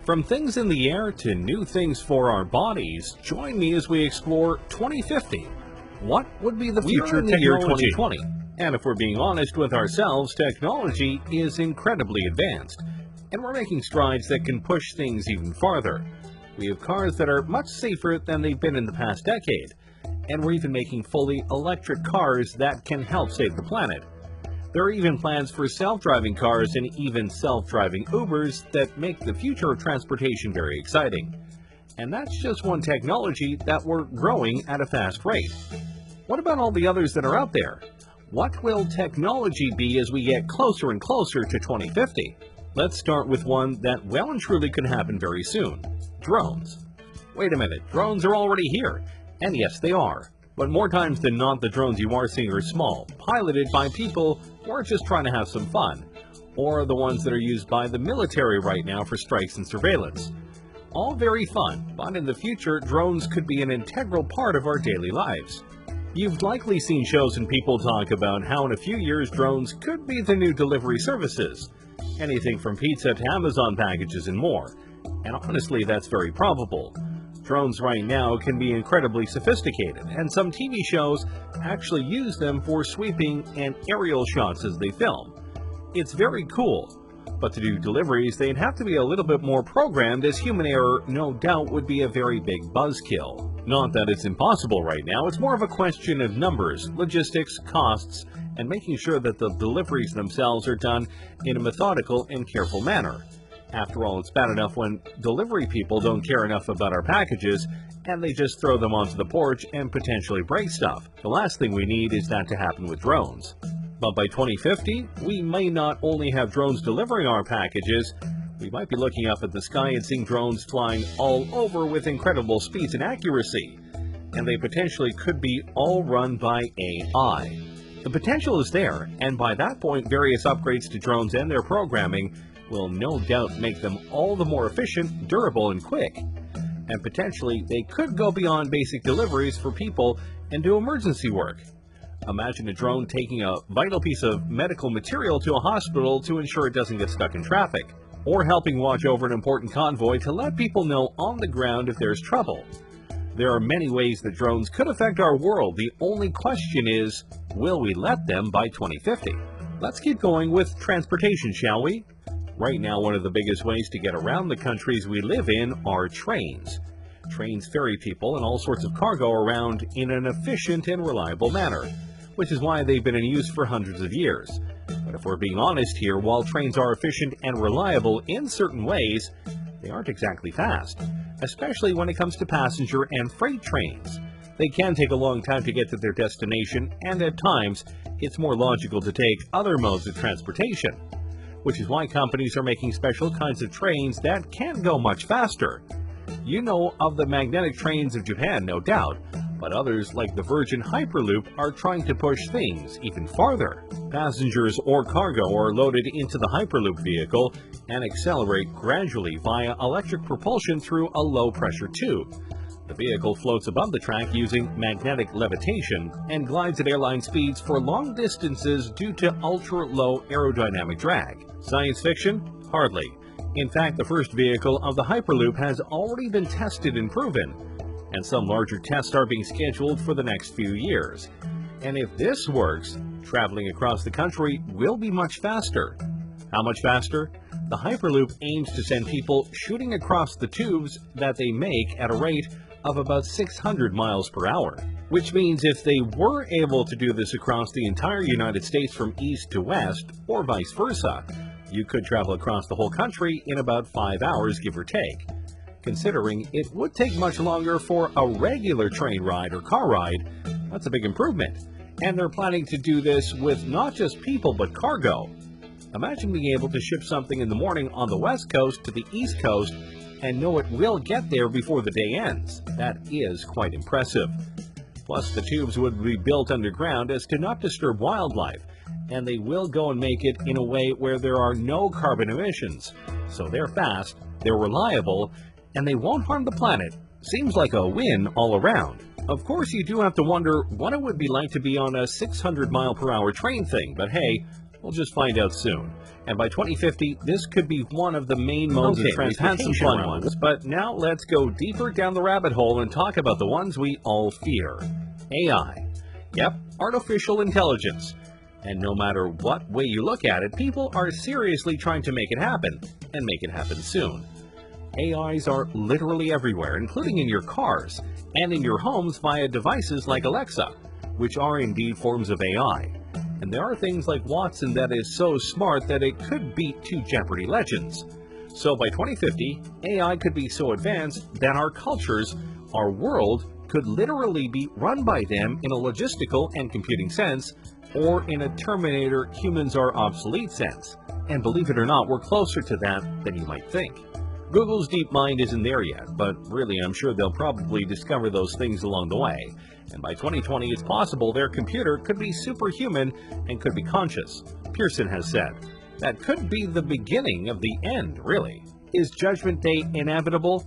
From things in the air to new things for our bodies, join me as we explore 2050. What would be the future in the year 2020? And if we're being honest with ourselves, technology is incredibly advanced, and we're making strides that can push things even farther. We have cars that are much safer than they've been in the past decade, and we're even making fully electric cars that can help save the planet. There are even plans for self-driving cars and even self-driving Ubers that make the future of transportation very exciting. And that's just one technology that we're growing at a fast rate. What about all the others that are out there? What will technology be as we get closer and closer to 2050? Let's start with one that well and truly could happen very soon. Drones. Wait a minute, drones are already here. And yes, they are. But more times than not, the drones you are seeing are small, piloted by people who are just trying to have some fun, or the ones that are used by the military right now for strikes and surveillance. All very fun, but in the future, drones could be an integral part of our daily lives. You've likely seen shows and people talk about how in a few years drones could be the new delivery services. Anything from pizza to Amazon packages and more. And honestly, that's very probable. Drones right now can be incredibly sophisticated, and some TV shows actually use them for sweeping and aerial shots as they film. It's very cool, but to do deliveries, they'd have to be a little bit more programmed, as human error no doubt would be a very big buzzkill. Not that it's impossible right now, it's more of a question of numbers, logistics, costs, and making sure that the deliveries themselves are done in a methodical and careful manner. After all, it's bad enough when delivery people don't care enough about our packages and they just throw them onto the porch and potentially break stuff. The last thing we need is that to happen with drones. But by 2050, we may not only have drones delivering our packages, we might be looking up at the sky and seeing drones flying all over with incredible speeds and accuracy. And they potentially could be all run by AI. The potential is there, and by that point, various upgrades to drones and their programming will no doubt make them all the more efficient, durable, and quick. And potentially, they could go beyond basic deliveries for people and do emergency work. Imagine a drone taking a vital piece of medical material to a hospital to ensure it doesn't get stuck in traffic, or helping watch over an important convoy to let people know on the ground if there's trouble. There are many ways that drones could affect our world. The only question is, will we let them by 2050? Let's keep going with transportation, shall we? Right now, one of the biggest ways to get around the countries we live in are trains. Trains ferry people and all sorts of cargo around in an efficient and reliable manner, which is why they've been in use for hundreds of years. But if we're being honest here, while trains are efficient and reliable in certain ways, they aren't exactly fast, especially when it comes to passenger and freight trains. They can take a long time to get to their destination, and at times, it's more logical to take other modes of transportation, which is why companies are making special kinds of trains that can go much faster. You know of the magnetic trains of Japan, no doubt, but others like the Virgin Hyperloop are trying to push things even farther. Passengers or cargo are loaded into the Hyperloop vehicle and accelerate gradually via electric propulsion through a low-pressure tube. The vehicle floats above the track using magnetic levitation and glides at airline speeds for long distances due to ultra-low aerodynamic drag. Science fiction? Hardly. In fact, the first vehicle of the Hyperloop has already been tested and proven, and some larger tests are being scheduled for the next few years. And if this works, traveling across the country will be much faster. How much faster? The Hyperloop aims to send people shooting across the tubes that they make at a rate of about 600 miles per hour, which means if they were able to do this across the entire United States from east to west, or vice versa, you could travel across the whole country in about 5 hours, give or take. Considering it would take much longer for a regular train ride or car ride, that's a big improvement. And they're planning to do this with not just people but cargo. Imagine being able to ship something in the morning on the west coast to the east coast and know it will get there before the day ends. That is quite impressive. Plus, the tubes would be built underground as to not disturb wildlife, and they will go and make it in a way where there are no carbon emissions. So they're fast, they're reliable, and they won't harm the planet. Seems like a win all around. Of course, you do have to wonder what it would be like to be on a 600 mile per hour train thing, but hey, We'll just find out soon. And by 2050, this could be one of the main modes of transportation around us. But now let's go deeper down the rabbit hole and talk about the ones we all fear. AI. Yep, artificial intelligence. And no matter what way you look at it, people are seriously trying to make it happen, and make it happen soon. AIs are literally everywhere, including in your cars, and in your homes via devices like Alexa, which are indeed forms of AI. And there are things like Watson that is so smart that it could beat two Jeopardy legends. So by 2050, AI could be so advanced that our cultures, our world, could literally be run by them in a logistical and computing sense, or in a Terminator humans are obsolete sense. And believe it or not, we're closer to that than you might think. Google's DeepMind isn't there yet, but really I'm sure they'll probably discover those things along the way. And by 2020, it's possible their computer could be superhuman and could be conscious. Pearson has said, that could be the beginning of the end, really. Is Judgment Day inevitable?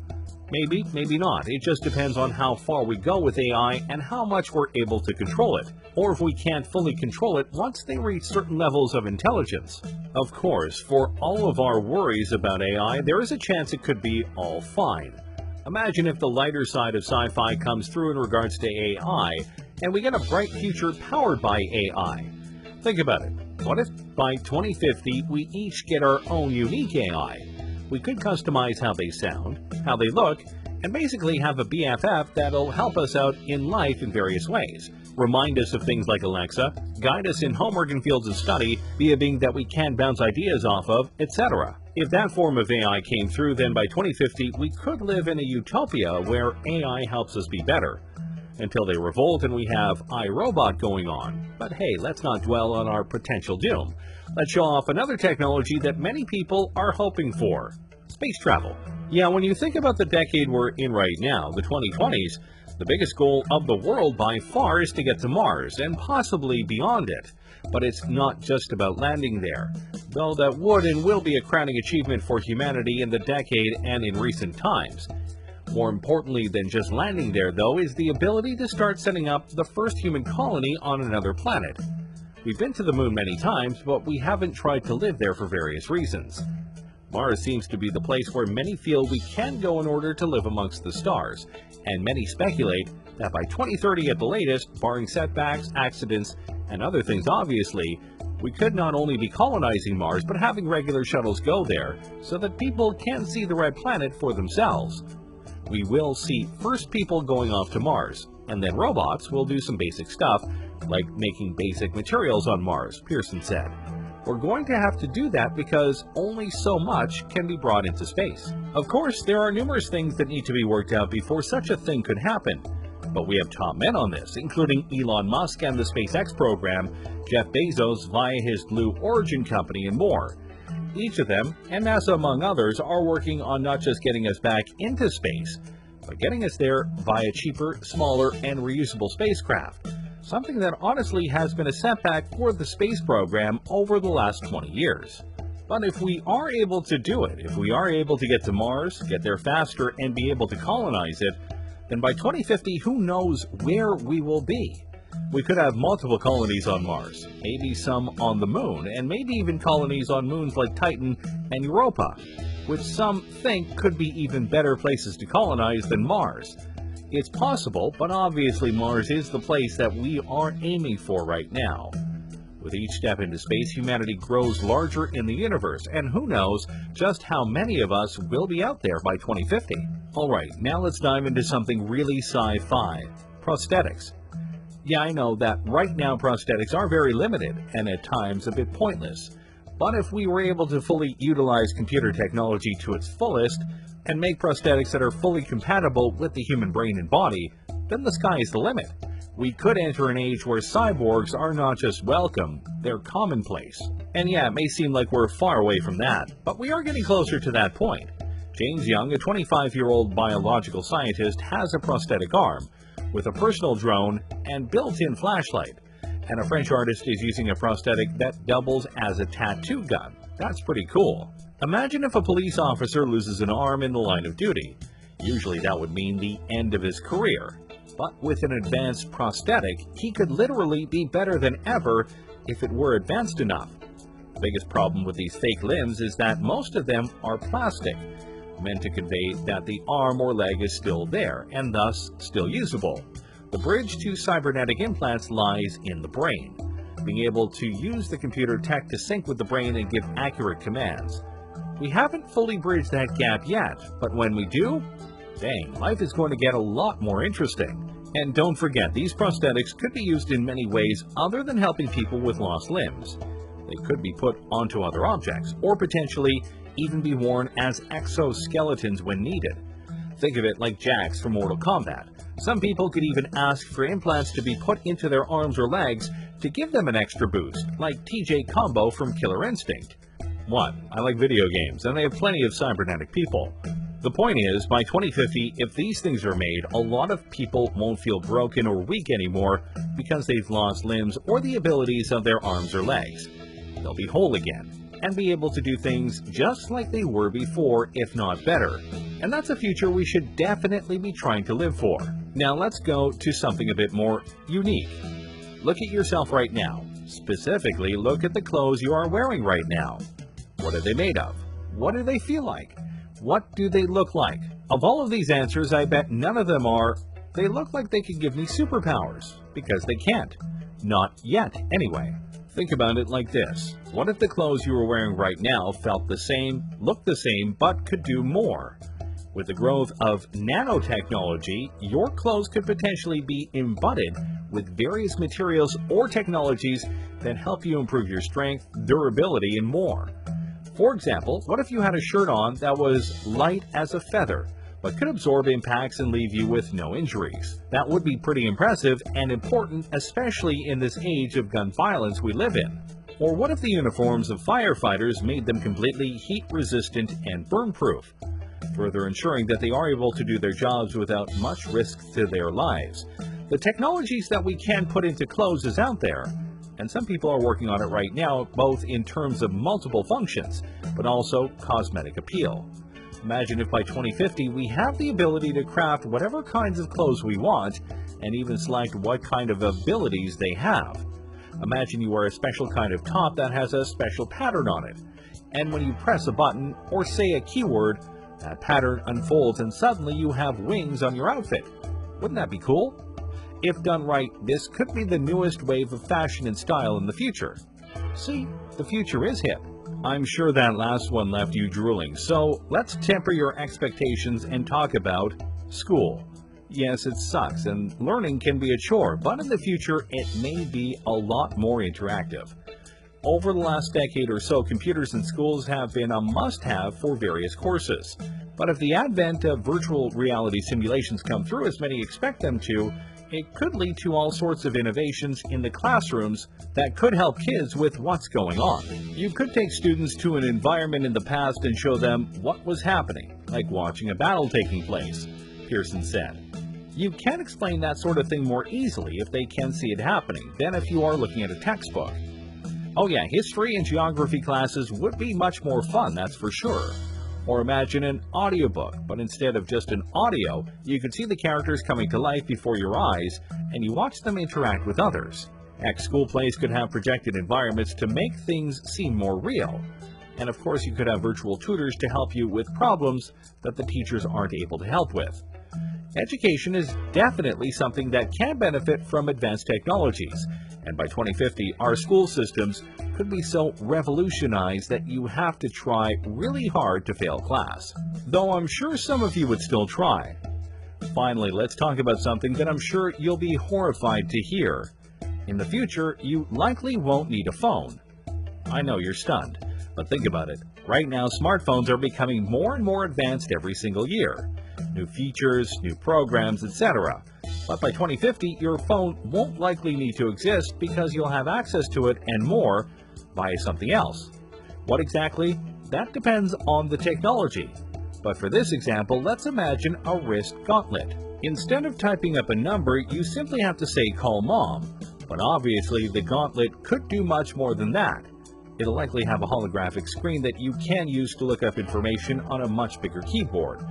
Maybe, maybe not. It just depends on how far we go with AI and how much we're able to control it, or if we can't fully control it once they reach certain levels of intelligence. Of course, for all of our worries about AI, there is a chance it could be all fine. Imagine if the lighter side of sci-fi comes through in regards to AI, and we get a bright future powered by AI. Think about it. What if by 2050 we each get our own unique AI? We could customize how they sound, how they look, and basically have a BFF that'll help us out in life in various ways. Remind us of things like Alexa, guide us in homework and fields of study, be a being that we can bounce ideas off of, etc. If that form of AI came through, then by 2050 we could live in a utopia where AI helps us be better. Until they revolt and we have iRobot going on. But hey, let's not dwell on our potential doom. Let's show off another technology that many people are hoping for. Space travel. Yeah, when you think about the decade we're in right now, the 2020s, the biggest goal of the world by far is to get to Mars, and possibly beyond it. But it's not just about landing there, though that would and will be a crowning achievement for humanity in the decade and in recent times. More importantly than just landing there, though, is the ability to start setting up the first human colony on another planet. We've been to the moon many times, but we haven't tried to live there for various reasons. Mars seems to be the place where many feel we can go in order to live amongst the stars, and many speculate that by 2030 at the latest, barring setbacks, accidents, and other things obviously, we could not only be colonizing Mars, but having regular shuttles go there so that people can see the red planet for themselves. We will see first people going off to Mars, and then robots will do some basic stuff, like making basic materials on Mars, Pearson said. We're going to have to do that because only so much can be brought into space. Of course, there are numerous things that need to be worked out before such a thing could happen. But we have top men on this, including Elon Musk and the SpaceX program, Jeff Bezos via his Blue Origin company, and more. Each of them, and NASA among others, are working on not just getting us back into space, but getting us there via cheaper, smaller, and reusable spacecraft. Something that honestly has been a setback for the space program over the last 20 years. But if we are able to do it, if we are able to get to Mars, get there faster, and be able to colonize it, then by 2050, who knows where we will be? We could have multiple colonies on Mars, maybe some on the moon, and maybe even colonies on moons like Titan and Europa, which some think could be even better places to colonize than Mars. It's possible, but obviously Mars is the place that we are aiming for right now. With each step into space, humanity grows larger in the universe, and who knows just how many of us will be out there by 2050. Alright, now let's dive into something really sci-fi. Prosthetics. Yeah, I know that right now prosthetics are very limited, and at times a bit pointless. But if we were able to fully utilize computer technology to its fullest, and make prosthetics that are fully compatible with the human brain and body, then the sky is the limit. We could enter an age where cyborgs are not just welcome, they're commonplace. And yeah, it may seem like we're far away from that, but we are getting closer to that point. James Young, a 25-year-old biological scientist, has a prosthetic arm, with a personal drone and built-in flashlight. And a French artist is using a prosthetic that doubles as a tattoo gun. That's pretty cool. Imagine if a police officer loses an arm in the line of duty. Usually that would mean the end of his career. But with an advanced prosthetic, he could literally be better than ever if it were advanced enough. biggest problem with these fake limbs is that most of them are plastic, meant to convey that the arm or leg is still there and thus still usable. The bridge to cybernetic implants lies in the brain, being able to use the computer tech to sync with the brain and give accurate commands. We haven't fully bridged that gap yet, but when we do, dang, life is going to get a lot more interesting. And don't forget, these prosthetics could be used in many ways other than helping people with lost limbs. They could be put onto other objects, or potentially even be worn as exoskeletons when needed. Think of it like Jax from Mortal Kombat. Some people could even ask for implants to be put into their arms or legs to give them an extra boost, like TJ Combo from Killer Instinct. What? I like video games, and they have plenty of cybernetic people. The point is, by 2050, if these things are made, a lot of people won't feel broken or weak anymore because they've lost limbs or the abilities of their arms or legs. They'll be whole again and be able to do things just like they were before, if not better. And that's a future we should definitely be trying to live for. Now let's go to something a bit more unique. Look at yourself right now. Specifically, look at the clothes you are wearing right now. What are they made of? What do they feel like? What do they look like? Of all of these answers, I bet none of them are, they look like they could give me superpowers, because they can't. Not yet, anyway. Think about it like this. What if the clothes you are wearing right now felt the same, looked the same, but could do more? With the growth of nanotechnology, your clothes could potentially be embodied with various materials or technologies that help you improve your strength, durability, and more. For example, what if you had a shirt on that was light as a feather, but could absorb impacts and leave you with no injuries? That would be pretty impressive and important, especially in this age of gun violence we live in. Or what if the uniforms of firefighters made them completely heat-resistant and burn-proof, further ensuring that they are able to do their jobs without much risk to their lives? The technologies that we can put into clothes is out there, and some people are working on it right now, both in terms of multiple functions, but also cosmetic appeal. Imagine if by 2050 we have the ability to craft whatever kinds of clothes we want, and even select what kind of abilities they have. Imagine you wear a special kind of top that has a special pattern on it, and when you press a button or say a keyword, that pattern unfolds and suddenly you have wings on your outfit. Wouldn't that be cool? If done right, this could be the newest wave of fashion and style in the future. See, the future is hip. I'm sure that last one left you drooling, so let's temper your expectations and talk about school. Yes, it sucks, and learning can be a chore, but in the future, it may be a lot more interactive. Over the last decade or so, computers in schools have been a must-have for various courses. But if the advent of virtual reality simulations come through as many expect them to, it could lead to all sorts of innovations in the classrooms that could help kids with what's going on. You could take students to an environment in the past and show them what was happening, like watching a battle taking place, Pearson said. You can explain that sort of thing more easily if they can see it happening than if you are looking at a textbook. Oh yeah, history and geography classes would be much more fun, that's for sure. Or imagine an audiobook, but instead of just an audio, you could see the characters coming to life before your eyes, and you watch them interact with others. Heck, school plays could have projected environments to make things seem more real. And of course, you could have virtual tutors to help you with problems that the teachers aren't able to help with. Education is definitely something that can benefit from advanced technologies, and by 2050, our school systems could be so revolutionized that you have to try really hard to fail class. Though I'm sure some of you would still try. Finally, let's talk about something that I'm sure you'll be horrified to hear. In the future, you likely won't need a phone. I know you're stunned, but think about it. Right now, smartphones are becoming more and more advanced every single year. New features, new programs, etc. But by 2050, your phone won't likely need to exist because you'll have access to it and more via something else. What exactly? That depends on the technology. But for this example, let's imagine a wrist gauntlet. Instead of typing up a number, you simply have to say "call mom." But obviously, the gauntlet could do much more than that. It'll likely have a holographic screen that you can use to look up information on a much bigger keyboard.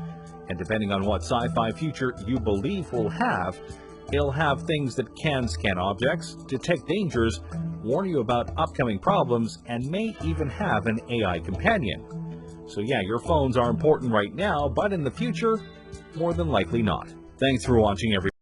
And depending on what sci-fi future you believe will have, it'll have things that can scan objects, detect dangers, warn you about upcoming problems, and may even have an AI companion. So yeah, your phones are important right now, but in the future, more than likely not. Thanks for watching, everyone.